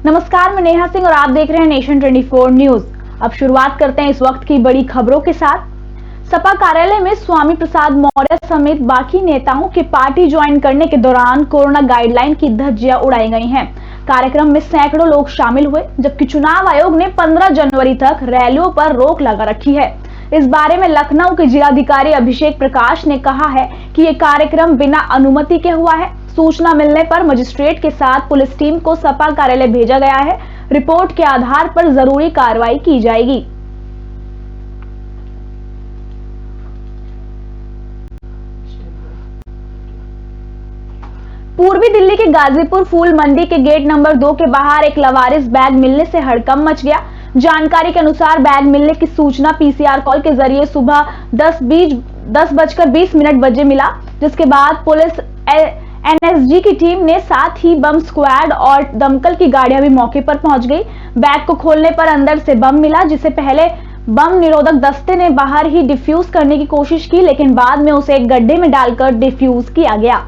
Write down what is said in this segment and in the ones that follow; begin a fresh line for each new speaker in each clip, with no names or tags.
नमस्कार, मैं नेहा सिंह और आप देख रहे हैं नेशन 24 न्यूज। अब शुरुआत करते हैं इस वक्त की बड़ी खबरों के साथ। सपा कार्यालय में स्वामी प्रसाद मौर्य समेत बाकी नेताओं के पार्टी ज्वाइन करने के दौरान कोरोना गाइडलाइन की धज्जियां उड़ाई गई हैं। कार्यक्रम में सैकड़ों लोग शामिल हुए, जबकि चुनाव आयोग ने 15 जनवरी तक रैलियों पर रोक लगा रखी है। इस बारे में लखनऊ के जिलाधिकारी अभिषेक प्रकाश ने कहा है कि ये कार्यक्रम बिना अनुमति के हुआ है। सूचना मिलने पर मजिस्ट्रेट के साथ पुलिस टीम को सपा कार्यालय भेजा गया है। रिपोर्ट के आधार पर जरूरी कार्रवाई की जाएगी। पूर्वी दिल्ली के गाजीपुर फूल मंडी के गेट नंबर 2 के बाहर एक लवारिस बैग मिलने से हड़कंप मच गया। जानकारी के अनुसार बैग मिलने की सूचना पीसीआर कॉल के जरिए सुबह 10:20 बजे मिला, जिसके बाद पुलिस एनएसजी की टीम ने साथ ही बम स्क्वाड और दमकल की गाड़ियां भी मौके पर पहुंच गई। बैग को खोलने पर अंदर से बम मिला, जिसे पहले बम निरोधक दस्ते ने बाहर ही डिफ्यूज करने की कोशिश की, लेकिन बाद में उसे एक गड्ढे में डालकर डिफ्यूज किया गया।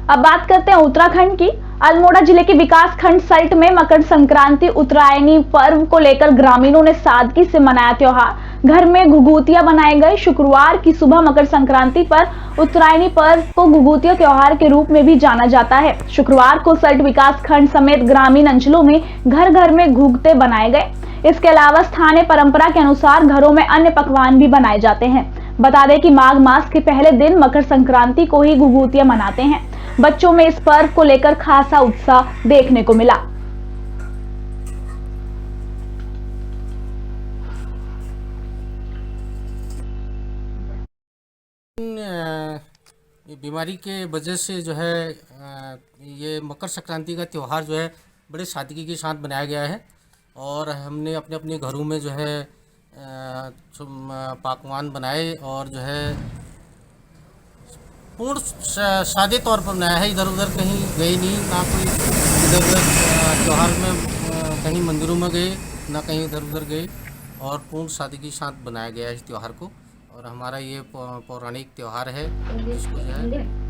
अब बात करते हैं उत्तराखंड की। अल्मोड़ा जिले के विकास खंड सल्ट में मकर संक्रांति उत्तरायणी पर्व को लेकर ग्रामीणों ने सादगी से मनाया त्योहार। घर में घुघुतियां बनाए गए। शुक्रवार की सुबह मकर संक्रांति पर उत्तरायणी पर्व को घुघुतिया त्योहार के रूप में भी जाना जाता है। शुक्रवार को सल्ट विकास खंड समेत ग्रामीण अंचलों में घर घर में घुघुते बनाए गए। इसके अलावा स्थानीय परंपरा के अनुसार घरों में अन्य पकवान भी बनाए जाते हैं। बता दें कि माघ मास के पहले दिन मकर संक्रांति को ही घुघुतियां मनाते हैं। बच्चों में इस पर्व को लेकर खासा उत्साह देखने को मिला।
ये बीमारी के वजह से जो है ये मकर संक्रांति का त्यौहार जो है बड़े सादगी के साथ बनाया गया है और हमने अपने अपने घरों में जो है पकवान बनाए और जो है पूर्ण सादे तौर पर बनाया है। इधर उधर कहीं गए नहीं, ना कोई इधर उधर त्यौहार में कहीं मंदिरों में गए, ना कहीं इधर उधर गए और पूर्ण सादगी के साथ बनाया गया है इस त्यौहार को। और हमारा ये पौराणिक त्यौहार है जिसको जो है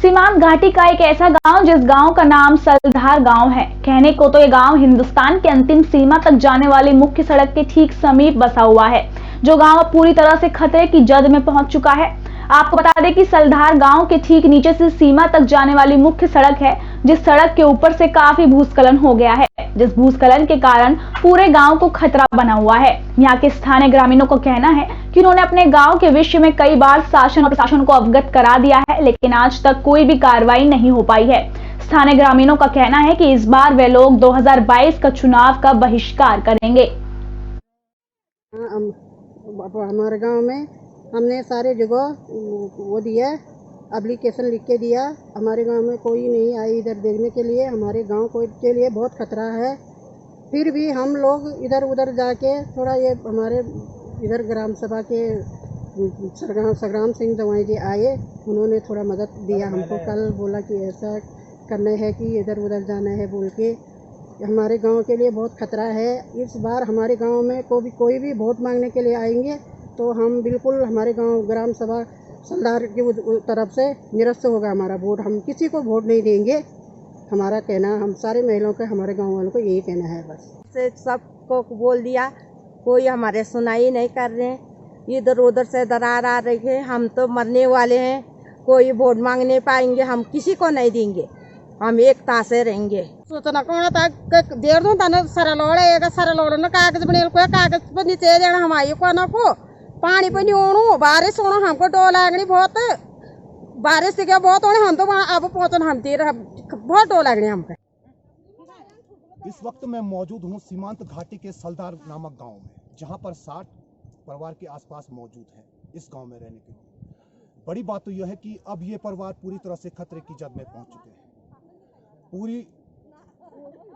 सीमांत घाटी का एक ऐसा गांव जिस गांव का नाम सलधार गांव है। कहने को तो ये गांव हिंदुस्तान के अंतिम सीमा तक जाने वाली मुख्य सड़क के ठीक समीप बसा हुआ है, जो गांव पूरी तरह से खतरे की जद में पहुंच चुका है। आपको बता दें कि सलधार गांव के ठीक नीचे से सीमा तक जाने वाली मुख्य सड़क है, जिस सड़क के ऊपर से काफी भूस्खलन हो गया है, जिस भूस्खलन के कारण पूरे गांव को खतरा बना हुआ है। यहाँ के स्थानीय ग्रामीणों को कहना है कि उन्होंने अपने गांव के विषय में कई बार शासन और प्रशासन को अवगत करा दिया है, लेकिन आज तक कोई भी कार्रवाई नहीं हो पाई है। स्थानीय ग्रामीणों का कहना है कि इस बार वे लोग 2022 का चुनाव का बहिष्कार करेंगे।
हमारे गांव में हमने सारे जगह वो दिया, एप्लीकेशन लिख के दिया। हमारे गांव में कोई नहीं आई इधर देखने के लिए। हमारे गांव को के लिए बहुत खतरा है। फिर भी हम लोग इधर उधर जाके थोड़ा ये हमारे इधर ग्राम सभा के सग्राम सिंह दवाई जी आए, उन्होंने थोड़ा मदद दिया हमको। कल बोला कि ऐसा करना है कि इधर उधर जाना है बोल के। हमारे गांव के लिए बहुत खतरा है। इस बार हमारे गांव में कोई भी वोट मांगने के लिए आएंगे तो हम बिल्कुल हमारे गांव ग्राम सभा सलधार की तरफ से निरस्त होगा हमारा वोट। हम किसी को वोट नहीं देंगे। हमारा कहना, हम सारे महिलाओं का, हमारे गांव वालों को यही कहना है बस।
से सबको बोल दिया, कोई हमारे सुनाई नहीं कर रहे हैं। इधर उधर से दरार आ रही है। हम तो मरने वाले हैं, कोई वोट मांग नहीं पाएंगे। हम किसी को नहीं देंगे, हम एकता से रहेंगे।
सूचना कौन था देर दो तने सरल ओढ़ कागज बने को कागज पर नीचे देना हमारे को पानी पर नहीं ओणु बारिश ओणु हमको डो लागनी बहुत। बारिश से क्या बहुत ओणे हम तो अब पहुंचन हम देर बहुत डो लागनी हमको।
इस वक्त मैं मौजूद हूं सीमांत घाटी के सलधार नामक गांव में, जहां पर 60 परिवार के आसपास मौजूद हैं इस गांव में रहने के लिए। बड़ी बात तो यह है कि अब ये परिवार पूरी तरह से खतरे की जद में पहुंच चुके हैं।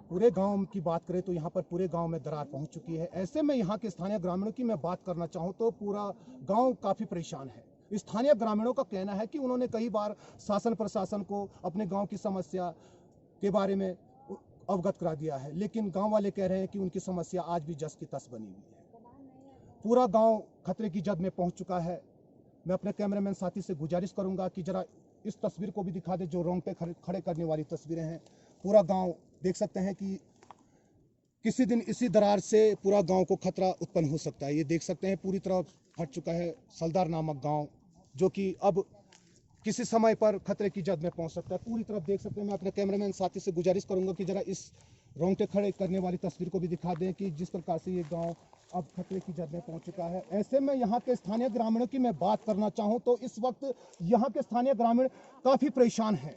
पूरे गांव की बात करें तो यहाँ पर पूरे गांव में दरार पहुंच चुकी है। ऐसे में यहाँ के स्थानीय ग्रामीणों की मैं बात करना चाहूँ तो पूरा गांव काफ़ी परेशान है। स्थानीय ग्रामीणों का कहना है कि उन्होंने कई बार शासन प्रशासन को अपने गांव की समस्या के बारे में अवगत करा दिया है, लेकिन गांव वाले कह रहे हैं कि उनकी समस्या आज भी जस की तस बनी हुई है। पूरा गांव खतरे की जद में पहुंच चुका है। मैं अपने कैमरामैन साथी से गुजारिश करूंगा कि जरा इस तस्वीर को भी दिखा दे जो रोंगटे खड़े करने वाली तस्वीरें हैं। पूरा गांव देख सकते हैं कि किसी दिन इसी दरार से पूरा गांव को खतरा उत्पन्न हो सकता है। ये देख सकते हैं पूरी तरह फट चुका है सलदार नामक गांव, जो कि अब किसी समय पर खतरे की जद में पहुंच सकता है। पूरी तरफ देख सकते हैं। मैं अपने कैमरामैन साथी से गुजारिश करूंगा कि जरा इस रोंगटे खड़े करने वाली तस्वीर को भी दिखा दें कि जिस प्रकार से ये गांव अब खतरे की जद में पहुंच चुका है। ऐसे में यहाँ के स्थानीय ग्रामीणों की मैं बात करना चाहूँ तो इस वक्त यहाँ के स्थानीय ग्रामीण काफी परेशान हैं।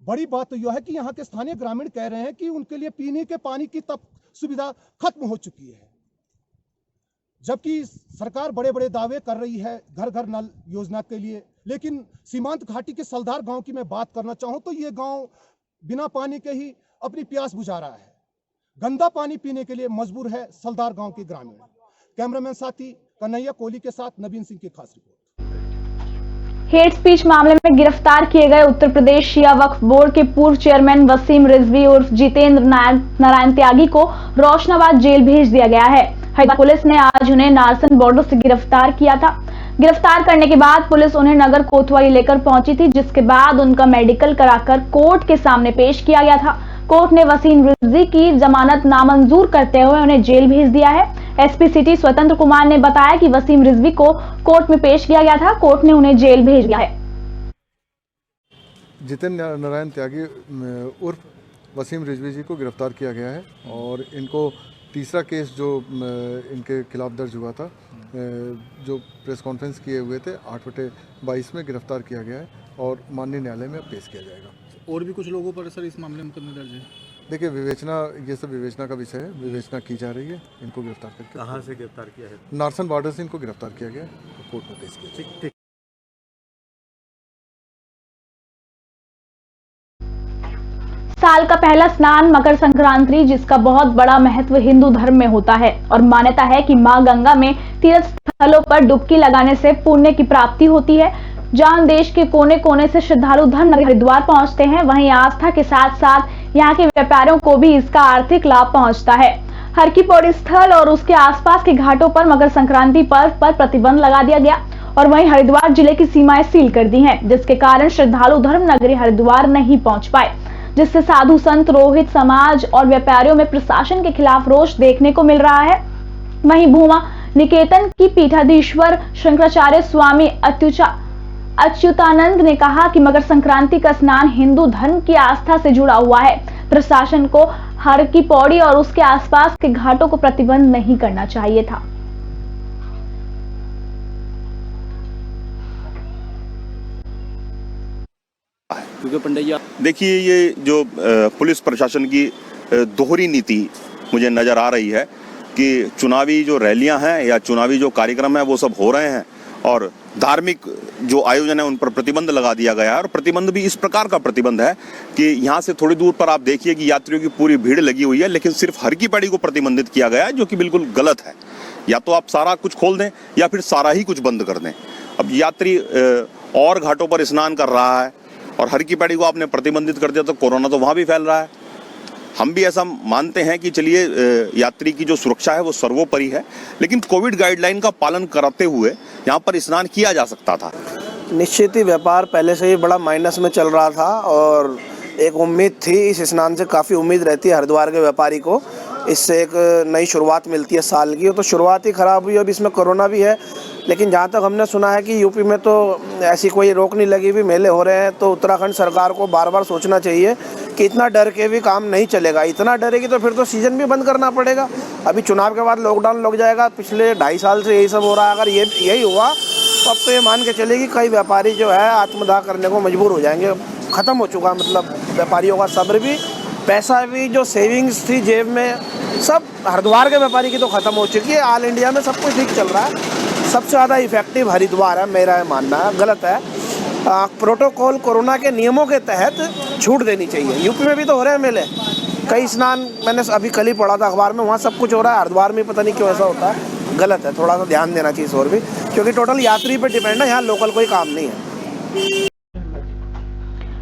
बड़ी बात तो यह है कि यहाँ के स्थानीय ग्रामीण कह रहे हैं कि उनके लिए पीने के पानी की तक सुविधा खत्म हो चुकी है, जबकि सरकार बड़े बड़े दावे कर रही है घर घर नल योजना के लिए। लेकिन सीमांत घाटी के सलदार गांव की मैं बात करना चाहूं तो ये गांव बिना पानी के ही अपनी प्यास बुझा रहा है। गंदा पानी पीने के लिए मजबूर है सलदार गांव के ग्रामीण। कैमरामैन साथी कन्हैया कोहली के साथ नवीन सिंह की खास रिपोर्ट।
हेट स्पीच मामले में गिरफ्तार किए गए उत्तर प्रदेश शिया वक्फ बोर्ड के पूर्व चेयरमैन वसीम रिजवी उर्फ जितेंद्र नारायण त्यागी को रोशनाबाद जेल भेज दिया गया है। हैदराबाद पुलिस ने आज उन्हें नारसन बॉर्डर से गिरफ्तार किया था। गिरफ्तार करने के बाद पुलिस उन्हें नगर कोतवाली लेकर पहुंची थी, जिसके बाद उनका मेडिकल कराकर कोर्ट के सामने पेश किया गया था। कोर्ट ने वसीम रिजवी की जमानत नामंजूर करते हुए उन्हें जेल भेज दिया है। एसपी सिटी स्वतंत्र कुमार ने बताया कि वसीम रिजवी को कोर्ट में पेश किया गया था, कोर्ट ने उन्हें जेल भेज दिया है।
जितेंद्र नारायण त्यागी उर्फ वसीम रिजवी जी को गिरफ्तार किया गया है और इनको तीसरा केस जो इनके खिलाफ दर्ज हुआ था, जो प्रेस कॉन्फ्रेंस किए हुए थे 8/22 में गिरफ्तार किया गया है और माननीय न्यायालय में पेश किया जाएगा।
और भी कुछ लोगों पर सर इस मामले में मुकदमा दर्ज है?
देखिए, विवेचना, ये सब विवेचना का विषय है, विवेचना की जा रही है। इनको गिरफ्तार करके
कहाँ से गिरफ्तार किया है?
नारसन बॉर्डर से इनको गिरफ्तार किया गया है, कोर्ट में पेश किया जाएगा।
ठीक।
साल का पहला स्नान मकर संक्रांति, जिसका बहुत बड़ा महत्व हिंदू धर्म में होता है और मान्यता है कि मां गंगा में तीर्थ स्थलों पर डुबकी लगाने से पुण्य की प्राप्ति होती है। जहां देश के कोने कोने से श्रद्धालु धर्म हरिद्वार पहुंचते हैं, वहीं आस्था के साथ साथ यहाँ के व्यापारियों को भी इसका आर्थिक लाभ पहुंचता है। हर की पौड़ी स्थल और उसके आसपास के घाटों पर मकर संक्रांति पर्व पर प्रतिबंध लगा दिया गया और वहीं हरिद्वार जिले की सीमाएं सील कर दी हैं, जिसके कारण श्रद्धालु धर्म नगरी हरिद्वार नहीं पहुंच पाए, जिससे साधु संत, रोहित समाज और व्यापारियों में प्रशासन के खिलाफ रोष देखने को मिल रहा है। वहीं भूमा निकेतन की पीठाधीश्वर शंकराचार्य स्वामी अच्युतानंद ने कहा कि मकर संक्रांति का स्नान हिंदू धर्म की आस्था से जुड़ा हुआ है। प्रशासन को हर की पौड़ी और उसके आसपास के घाटों को प्रतिबंध नहीं करना चाहिए था।
क्योंकि पंडित जी,
देखिए, ये जो पुलिस प्रशासन की दोहरी नीति मुझे नज़र आ रही है कि चुनावी जो रैलियां हैं या चुनावी जो कार्यक्रम है वो सब हो रहे हैं और धार्मिक जो आयोजन है उन पर प्रतिबंध लगा दिया गया है। और प्रतिबंध भी इस प्रकार का प्रतिबंध है कि यहाँ से थोड़ी दूर पर आप देखिए कि यात्रियों की पूरी भीड़ लगी हुई है, लेकिन सिर्फ हर की पौड़ी को प्रतिबंधित किया गया है, जो कि बिल्कुल गलत है। या तो आप सारा कुछ खोल दें या फिर सारा ही कुछ बंद कर दें। अब यात्री और घाटों पर स्नान कर रहा है और हर की पौड़ी को आपने प्रतिबंधित कर दिया तो कोरोना तो वहाँ भी फैल रहा है। हम भी ऐसा मानते हैं कि चलिए, यात्री की जो सुरक्षा है वो सर्वोपरि है, लेकिन कोविड गाइडलाइन का पालन कराते हुए यहाँ पर स्नान किया जा सकता था।
निश्चित ही व्यापार पहले से ही बड़ा माइनस में चल रहा था और एक उम्मीद थी, इस स्नान से काफ़ी उम्मीद रहती है हरिद्वार के व्यापारी को, इससे एक नई शुरुआत मिलती है साल की। तो शुरुआत ही ख़राब हुई, अब इसमें कोरोना भी है। लेकिन जहाँ तक हमने सुना है कि यूपी में तो ऐसी कोई रोक नहीं लगी हुई, मेले हो रहे हैं, तो उत्तराखंड सरकार को बार बार सोचना चाहिए कि इतना डर के भी काम नहीं चलेगा। इतना डरेगी तो फिर तो सीज़न भी बंद करना पड़ेगा। अभी चुनाव के बाद लॉकडाउन लग जाएगा, पिछले 2.5 साल से यही सब हो रहा है। अगर यही हुआ तो अब तो ये मान के चलेगी कई व्यापारी जो है आत्मदाह करने को मजबूर हो जाएंगे। ख़त्म हो चुका, मतलब व्यापारियों का सब्र भी, पैसा भी, जो सेविंग्स थी जेब में, सब हरिद्वार के व्यापारी की तो ख़त्म हो चुकी है। ऑल इंडिया में सब कुछ ठीक चल रहा है, सबसे ज़्यादा इफेक्टिव हरिद्वार है, मेरा मानना है। गलत है, प्रोटोकॉल कोरोना के नियमों के तहत छूट देनी चाहिए। यूपी में भी तो हो रहे हैं मेले, कई स्नान, मैंने अभी कल ही पढ़ा था अखबार में, वहाँ सब कुछ हो रहा है। हरिद्वार में पता नहीं क्यों ऐसा होता है, गलत है। थोड़ा सा ध्यान देना चाहिए इस और भी, क्योंकि टोटल यात्री पर डिपेंड है, यहाँ लोकल कोई काम नहीं है।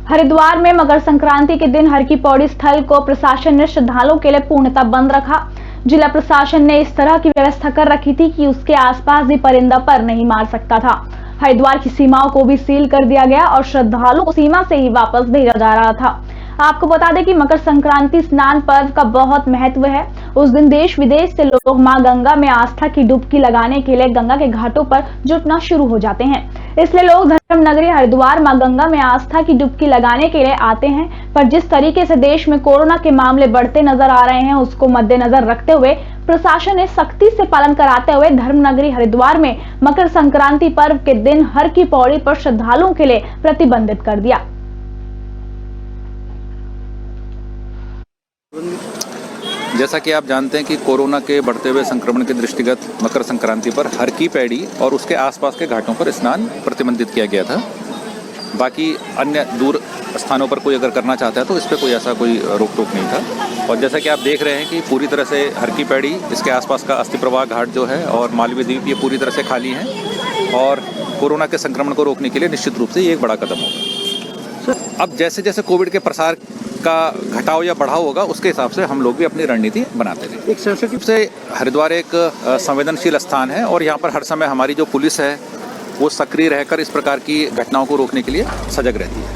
हरिद्वार में मकर संक्रांति के दिन हर की पौड़ी स्थल को प्रशासन ने श्रद्धालुओं के लिए पूर्णतः बंद रखा। जिला प्रशासन ने इस तरह की व्यवस्था कर रखी थी कि उसके आसपास भी परिंदा पर नहीं मार सकता था। हरिद्वार की सीमाओं को भी सील कर दिया गया और श्रद्धालुओं को सीमा से ही वापस भेजा जा रहा था। आपको बता दें कि मकर संक्रांति स्नान पर्व का बहुत महत्व है। उस दिन देश विदेश से लोग मां गंगा में आस्था की डुबकी लगाने के लिए गंगा के घाटों पर जुटना शुरू हो जाते हैं। इसलिए लोग धर्म नगरी हरिद्वार मां गंगा में आस्था की डुबकी लगाने के लिए आते हैं। पर जिस तरीके से देश में कोरोना के मामले बढ़ते नजर आ रहे हैं, उसको मद्देनजर रखते हुए प्रशासन ने सख्ती से पालन कराते हुए धर्म नगरी हरिद्वार में मकर संक्रांति पर्व के दिन हर की पौड़ी पर श्रद्धालुओं के लिए प्रतिबंधित कर दिया।
जैसा कि आप जानते हैं कि कोरोना के बढ़ते हुए संक्रमण के दृष्टिगत मकर संक्रांति पर हर की पैड़ी और उसके आसपास के घाटों पर स्नान प्रतिबंधित किया गया था। बाकी अन्य दूर स्थानों पर कोई अगर करना चाहता है तो इस पर कोई ऐसा कोई रोक टोक नहीं था। और जैसा कि आप देख रहे हैं कि पूरी तरह से हर की पैड़ी, इसके आसपास का अस्थि प्रवाह घाट जो है और मालवीय द्वीप, ये पूरी तरह से खाली हैं और कोरोना के संक्रमण को रोकने के लिए निश्चित रूप से ये एक बड़ा कदम होगा। अब जैसे जैसे कोविड के प्रसार का घटाव या बढ़ाव होगा, उसके हिसाब से हम लोग भी अपनी रणनीति बनाते रहेंगे। एक संस्कृति से हरिद्वार एक संवेदनशील स्थान है और यहाँ पर हर समय हमारी जो पुलिस है वो सक्रिय रहकर इस प्रकार की घटनाओं को रोकने के लिए सजग रहती है।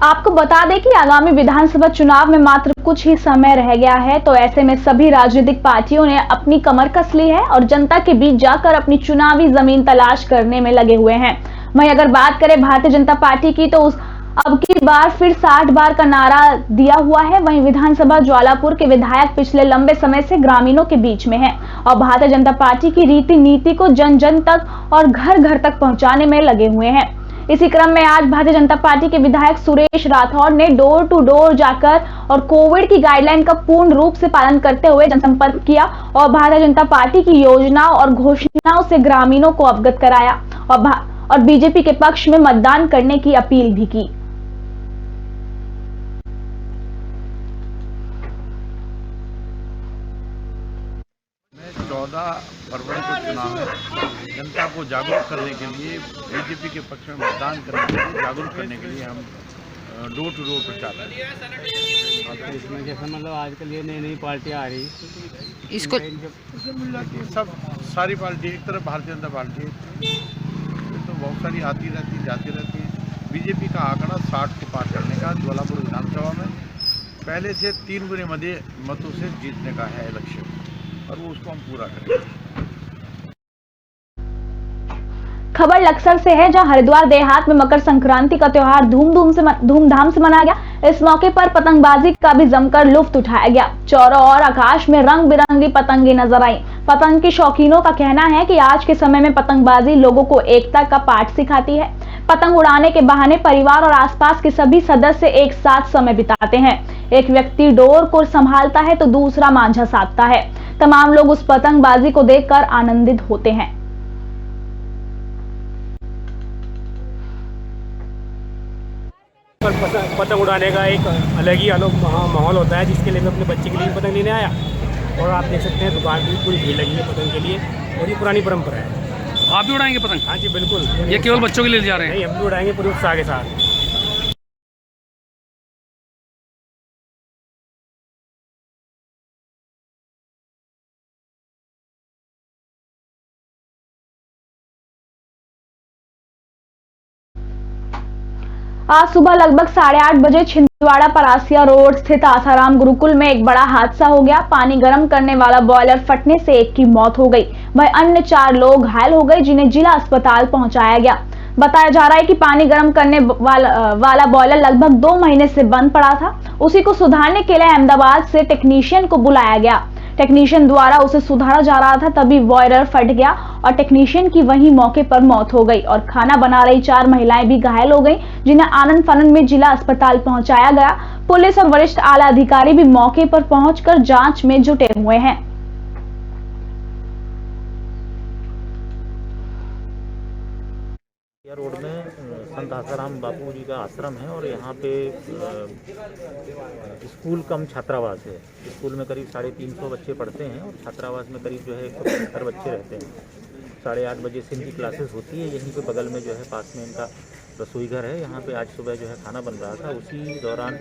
आपको बता दें कि आगामी विधानसभा चुनाव में मात्र कुछ ही समय रह गया है, तो ऐसे में सभी राजनीतिक पार्टियों ने अपनी कमर कस ली है और जनता के बीच जाकर अपनी चुनावी जमीन तलाश करने में लगे हुए हैं। वहीं अगर बात करें भारतीय जनता पार्टी की, तो अब की बार फिर 60 बार का नारा दिया हुआ है। वहीं विधानसभा ज्वालापुर के विधायक पिछले लंबे समय से ग्रामीणों के बीच में हैं और भारतीय जनता पार्टी की रीति नीति को जन जन तक और घर घर तक पहुंचाने में लगे हुए हैं। इसी क्रम में आज भारतीय जनता पार्टी के विधायक सुरेश राठौर ने डोर टू डोर जाकर और कोविड की गाइडलाइन का पूर्ण रूप से पालन करते हुए जनसंपर्क किया और भारतीय जनता पार्टी की योजनाओं और घोषणाओं से ग्रामीणों को अवगत कराया और बीजेपी के पक्ष में मतदान करने की अपील भी की।
फरवरी को चुनाव है। जनता को जागरूक करने के लिए, बीजेपी के पक्ष में मतदान करने के लिए, जागरूक करने के लिए हम डोर टू डोर प्रचार कर रहे हैं।
इसमें जैसे मतलब आजकल ये नई नई पार्टियाँ आ रही,
इसको मिला के सब सारी पार्टी एक तरफ भारतीय जनता पार्टी तो बहुत सारी आती रहती जाती रहती है। बीजेपी का आंकड़ा 60 को पार करने का ज्वालापुर विधानसभा में पहले से 3 गुने मतों से जीतने का है लक्ष्य और वो उसको हम पूरा करेंगे।
खबर लक्सर से है, जहां हरिद्वार देहात में मकर संक्रांति का त्योहार धूमधाम से मनाया गया। इस मौके पर पतंगबाजी का भी जमकर लुत्फ उठाया गया। चारों ओर आकाश में रंग बिरंगी पतंगे नजर आई। पतंग के शौकीनों का कहना है कि आज के समय में पतंगबाजी लोगों को एकता का पाठ सिखाती है। पतंग उड़ाने के बहाने परिवार और आसपास के सभी सदस्य एक साथ समय बिताते हैं। एक व्यक्ति डोर को संभालता है तो दूसरा मांझा साधता है। तमाम लोग उस पतंगबाजी को देखकर आनंदित होते हैं।
पतंग उड़ाने का एक अलग ही माहौल होता है, जिसके लिए मैं अपने बच्चे के लिए पतंग लेने आया और आप देख सकते हैं दुकान भी पूरी भीड़ लगी है पतंग के लिए और ये पुरानी परंपरा है।
आप भी उड़ाएंगे पतंग?
हाँ जी बिल्कुल।
ये केवल बच्चों के लिए जा रहे हैं?
नहीं, हम भी उड़ाएंगे पूरे उत्साह के साथ।
आज सुबह लगभग 8:30 बजे छिंदवाड़ा परासिया रोड स्थित आसाराम गुरुकुल में एक बड़ा हादसा हो गया। पानी गर्म करने वाला बॉयलर फटने से एक की मौत हो गई, वहीं अन्य 4 लोग घायल हो गए, जिन्हें जिला अस्पताल पहुंचाया गया। बताया जा रहा है कि पानी गर्म करने वाला बॉयलर लगभग 2 महीने से बंद पड़ा था। उसी को सुधारने के लिए अहमदाबाद से टेक्नीशियन को बुलाया गया। टेक्नीशियन द्वारा उसे सुधारा जा रहा था, तभी बॉयलर फट गया और टेक्नीशियन की वहीं मौके पर मौत हो गई और खाना बना रही 4 महिलाएं भी घायल हो गईं, जिन्हें आनंद फानन में जिला अस्पताल पहुंचाया गया। पुलिस और वरिष्ठ आला अधिकारी भी मौके पर पहुंचकर जांच में जुटे हुए हैं।
रोड में संत आसाराम बापू जी का आश्रम है और यहाँ पे स्कूल कम छात्रावास है। स्कूल में करीब 350 बच्चे पढ़ते हैं और छात्रावास में करीब जो है 175 बच्चे रहते हैं। 8:30 बजे से इनकी क्लासेस होती है। यहीं पे बगल में जो है पास में इनका रसोई घर है, यहाँ पे आज सुबह जो है खाना बन रहा था, उसी दौरान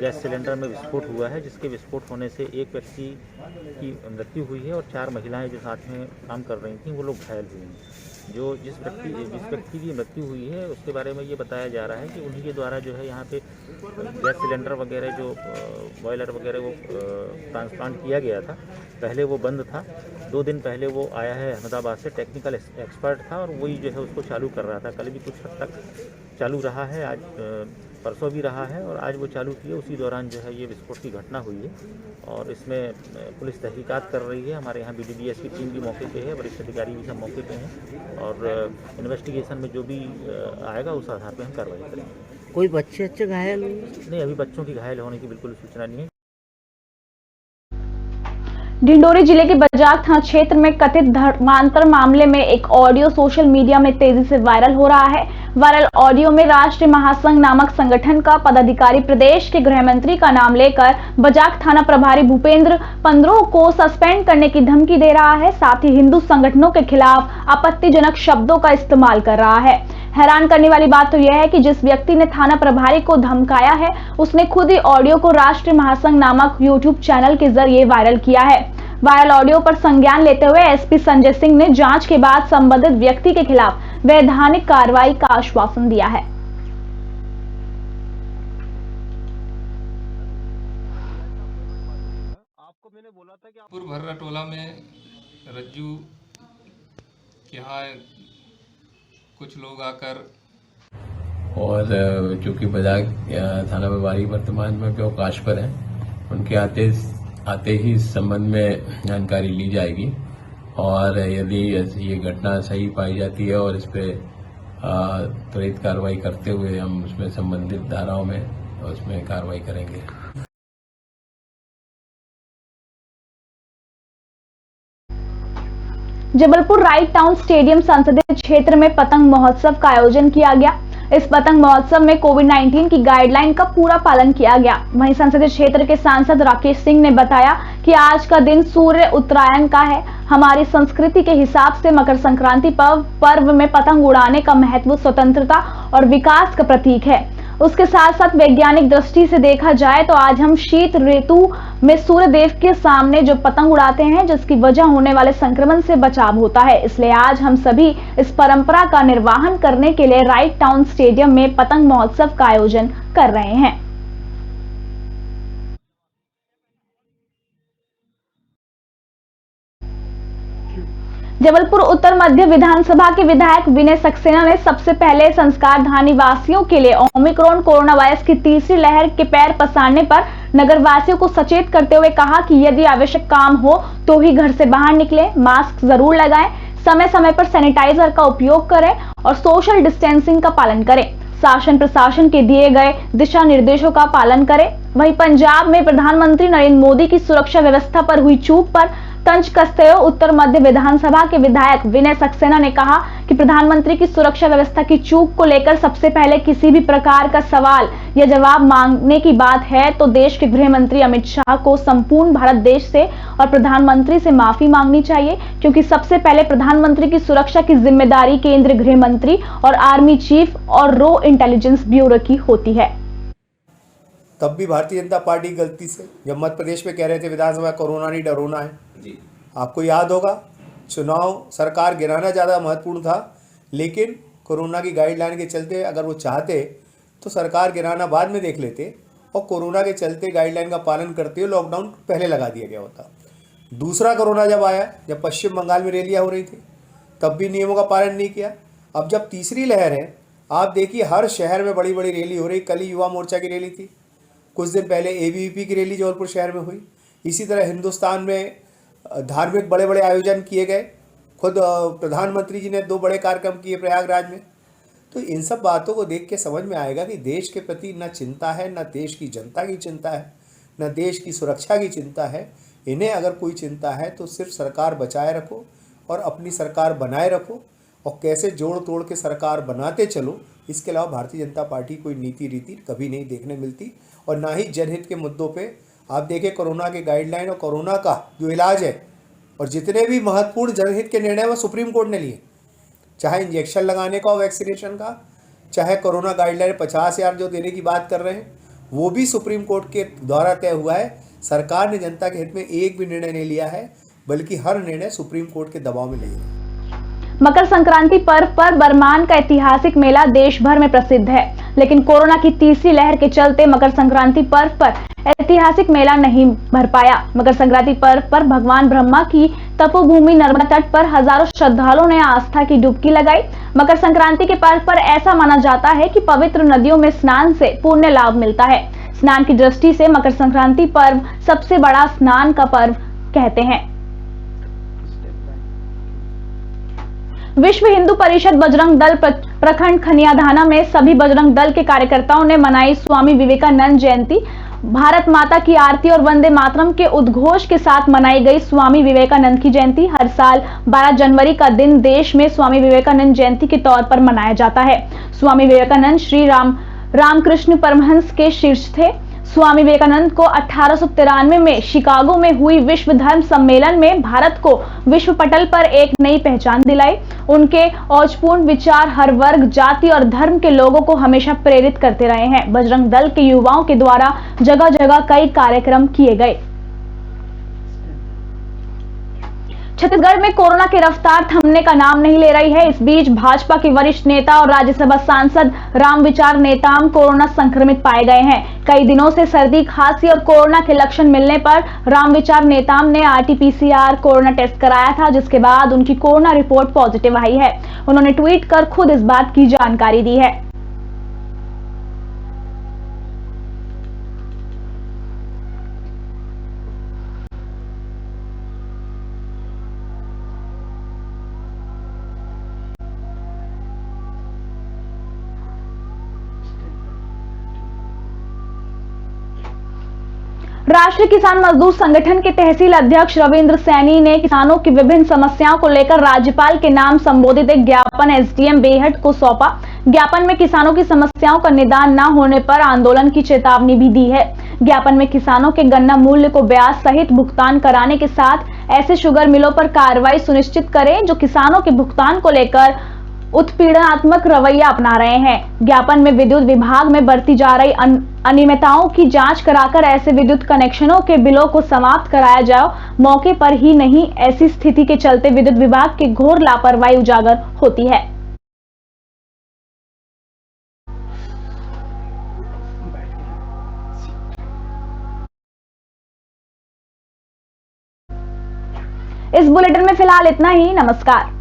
गैस सिलेंडर में विस्फोट हुआ है, जिसके विस्फोट होने से एक व्यक्ति की मृत्यु हुई है और 4 महिलाएं जो साथ में काम कर रही थीं वो लोग घायल हुई हैं। जिस व्यक्ति की मृत्यु हुई है उसके बारे में ये बताया जा रहा है कि उन्हीं के द्वारा जो है यहाँ पे गैस सिलेंडर वगैरह जो बॉयलर वगैरह वो ट्रांसप्लांट किया गया था। पहले वो बंद था, 2 दिन पहले वो आया है अहमदाबाद से, टेक्निकल एक्सपर्ट था और वही जो है उसको चालू कर रहा था। कल भी कुछ हद तक चालू रहा है, आज परसों भी रहा है और आज वो चालू किए, उसी दौरान जो है ये विस्फोट की घटना हुई है और इसमें पुलिस तहकीकात कर रही है। हमारे यहाँ BDDS की टीम भी मौके पे है, वरिष्ठ अधिकारी भी सब मौके पे हैं और इन्वेस्टिगेशन में जो भी आएगा उस आधार पे हम कार्रवाई करेंगे।
कोई बच्चे घायल हुए?
नहीं, अभी बच्चों की घायल होने की बिल्कुल सूचना नहीं है।
डिंडोरी जिले के बजाग थाना क्षेत्र में कथित धर्मांतर मामले में एक ऑडियो सोशल मीडिया में तेजी से वायरल हो रहा है। वायरल ऑडियो में राष्ट्रीय महासंघ नामक संगठन का पदाधिकारी प्रदेश के गृह मंत्री का नाम लेकर बजाग थाना प्रभारी भूपेंद्र पंद्रो को सस्पेंड करने की धमकी दे रहा है। साथ ही हिंदू संगठनों के खिलाफ आपत्तिजनक शब्दों का इस्तेमाल कर रहा है। हैरान करने वाली बात तो यह है कि जिस व्यक्ति ने थाना प्रभारी को धमकाया है उसने खुद ही ऑडियो को राष्ट्रीय महासंघ नामक यूट्यूब चैनल के जरिए वायरल किया है। वायरल ऑडियो पर संज्ञान लेते हुए एसपी संजय सिंह ने जांच के बाद संबंधित व्यक्ति के खिलाफ वैधानिक कार्रवाई का आश्वासन दिया है।
आपको मैंने बोला था कि भर्रा टोला में रज्जू के यहाँ कुछ लोग आकर
और चूँकि बजाग थाना प्रभारी वर्तमान में अवकाश पर हैं, उनके आते ही इस संबंध में जानकारी ली जाएगी और यदि ये घटना सही पाई जाती है और इस पर त्वरित कार्रवाई करते हुए हम उसमें संबंधित धाराओं में उसमें कार्रवाई करेंगे।
जबलपुर राइट टाउन स्टेडियम संसदीय क्षेत्र में पतंग महोत्सव का आयोजन किया गया। इस पतंग महोत्सव में कोविड-19 की गाइडलाइन का पूरा पालन किया गया। वहीं संसदीय क्षेत्र के सांसद राकेश सिंह ने बताया कि आज का दिन सूर्य उत्तरायण का है। हमारी संस्कृति के हिसाब से मकर संक्रांति पर्व में पतंग उड़ाने का महत्व स्वतंत्रता और विकास का प्रतीक है। उसके साथ साथ वैज्ञानिक दृष्टि से देखा जाए तो आज हम शीत ऋतु में सूर्य देव के सामने जो पतंग उड़ाते हैं जिसकी वजह होने वाले संक्रमण से बचाव होता है। इसलिए आज हम सभी इस परंपरा का निर्वहन करने के लिए राइट टाउन स्टेडियम में पतंग महोत्सव का आयोजन कर रहे हैं। जबलपुर उत्तर मध्य विधानसभा के विधायक विनय सक्सेना ने सबसे पहले संस्कारधानी वासियों के लिए ओमिक्रॉन कोरोना वायरस की तीसरी लहर के पैर पसारने पर नगर वासियों को सचेत करते हुए कहा कि यदि आवश्यक काम हो तो ही घर से बाहर निकलें, मास्क जरूर लगाएं, समय समय पर सैनिटाइजर का उपयोग करें और सोशल डिस्टेंसिंग का पालन करें। शासन प्रशासन के दिए गए दिशा निर्देशों का पालन करें। वहीं पंजाब में प्रधानमंत्री नरेंद्र मोदी की सुरक्षा व्यवस्था पर हुई चूक पर तंज कसते हुए उत्तर मध्य विधानसभा के विधायक विनय सक्सेना ने कहा कि प्रधानमंत्री की सुरक्षा व्यवस्था की चूक को लेकर सबसे पहले किसी भी प्रकार का सवाल या जवाब मांगने की बात है तो देश के गृह मंत्री अमित शाह को संपूर्ण भारत देश से और प्रधानमंत्री से माफी मांगनी चाहिए, क्योंकि सबसे पहले प्रधानमंत्री की सुरक्षा की जिम्मेदारी केंद्रीय गृह मंत्री और आर्मी चीफ और रो इंटेलिजेंस ब्यूरो की होती है।
तब भी भारतीय जनता पार्टी गलती से जब मध्य प्रदेश में कह रहे थे विधानसभा कोरोना नहीं डरोना है जी, आपको याद होगा चुनाव सरकार गिराना ज़्यादा महत्वपूर्ण था, लेकिन कोरोना की गाइडलाइन के चलते अगर वो चाहते तो सरकार गिराना बाद में देख लेते और कोरोना के चलते गाइडलाइन का पालन करते हुए लॉकडाउन पहले लगा दिया गया होता। दूसरा कोरोना जब आया, जब पश्चिम बंगाल में रैलियाँ हो रही थी तब भी नियमों का पालन नहीं किया। अब जब तीसरी लहर है, आप देखिए हर शहर में बड़ी बड़ी रैली हो रही। कल ही युवा मोर्चा की रैली थी, कुछ दिन पहले ABVP की रैली जबलपुर शहर में हुई। इसी तरह हिंदुस्तान में धार्मिक बड़े बड़े आयोजन किए गए, खुद प्रधानमंत्री जी ने 2 बड़े कार्यक्रम किए प्रयागराज में। तो इन सब बातों को देख के समझ में आएगा कि देश के प्रति न चिंता है, न देश की जनता की चिंता है, न देश की सुरक्षा की चिंता है। इन्हें अगर कोई चिंता है तो सिर्फ सरकार बचाए रखो और अपनी सरकार बनाए रखो और कैसे जोड़ तोड़ के सरकार बनाते चलो। इसके अलावा भारतीय जनता पार्टी कोई नीति रीति कभी नहीं देखने मिलती और ना ही जनहित के मुद्दों पे। आप देखें कोरोना के गाइडलाइन और कोरोना का जो इलाज है और जितने भी महत्वपूर्ण जनहित के निर्णय वो सुप्रीम कोर्ट ने लिए, चाहे इंजेक्शन लगाने का हो वैक्सीनेशन का, चाहे कोरोना गाइडलाइन 50,000 जो देने की बात कर रहे हैं वो भी सुप्रीम कोर्ट के द्वारा तय हुआ है। सरकार ने जनता के हित में एक भी निर्णय नहीं लिया है, बल्कि हर निर्णय सुप्रीम कोर्ट के दबाव में लिया है।
मकर संक्रांति पर्व पर बरमान का ऐतिहासिक मेला देश भर में प्रसिद्ध है, लेकिन कोरोना की तीसरी लहर के चलते मकर संक्रांति पर्व पर ऐतिहासिक मेला नहीं भर पाया। मकर संक्रांति पर्व पर भगवान ब्रह्मा की तपोभूमि नर्मदा तट पर हजारों श्रद्धालुओं ने आस्था की डुबकी लगाई। मकर संक्रांति के पर्व पर ऐसा माना जाता है कि पवित्र नदियों में स्नान से पुण्य लाभ मिलता है। स्नान की दृष्टि से मकर संक्रांति पर्व सबसे बड़ा स्नान का पर्व कहते हैं। विश्व हिंदू परिषद बजरंग दल प्रखंड खनियाधाना में सभी बजरंग दल के कार्यकर्ताओं ने मनाई स्वामी विवेकानंद जयंती। भारत माता की आरती और वंदे मातरम के उद्घोष के साथ मनाई गई स्वामी विवेकानंद की जयंती। हर साल 12 जनवरी का दिन देश में स्वामी विवेकानंद जयंती के तौर पर मनाया जाता है। स्वामी विवेकानंद श्री रामकृष्ण परमहंस के शिष्य थे। स्वामी विवेकानंद को 1893 में शिकागो में हुई विश्व धर्म सम्मेलन में भारत को विश्व पटल पर एक नई पहचान दिलाई। उनके औचपूर्ण विचार हर वर्ग, जाति और धर्म के लोगों को हमेशा प्रेरित करते रहे हैं। बजरंग दल के युवाओं के द्वारा जगह जगह कई कार्यक्रम किए गए। छत्तीसगढ़ में कोरोना की रफ्तार थमने का नाम नहीं ले रही है। इस बीच भाजपा के वरिष्ठ नेता और राज्यसभा सांसद रामविचार नेताम कोरोना संक्रमित पाए गए हैं। कई दिनों से सर्दी, खांसी और कोरोना के लक्षण मिलने पर रामविचार नेताम ने RT-PCR कोरोना टेस्ट कराया था, जिसके बाद उनकी कोरोना रिपोर्ट पॉजिटिव आई है। उन्होंने ट्वीट कर खुद इस बात की जानकारी दी है। राष्ट्रीय किसान मजदूर संगठन के तहसील अध्यक्ष रविंद्र सैनी ने किसानों की विभिन्न समस्याओं को लेकर राज्यपाल के नाम संबोधित एक ज्ञापन SDM बेहट को सौंपा। ज्ञापन में किसानों की समस्याओं का निदान न होने पर आंदोलन की चेतावनी भी दी है। ज्ञापन में किसानों के गन्ना मूल्य को ब्याज सहित भुगतान कराने के साथ ऐसे शुगर मिलों पर कार्रवाई सुनिश्चित करें जो किसानों के भुगतान को लेकर उत्पीड़नात्मक रवैया अपना रहे हैं। ज्ञापन में विद्युत विभाग में बरती जा रही अनियमितताओं की जांच कराकर ऐसे विद्युत कनेक्शनों के बिलों को समाप्त कराया जाए। मौके पर ही नहीं, ऐसी स्थिति के चलते विद्युत विभाग की घोर लापरवाही उजागर होती है। इस बुलेटिन में फिलहाल इतना ही। नमस्कार।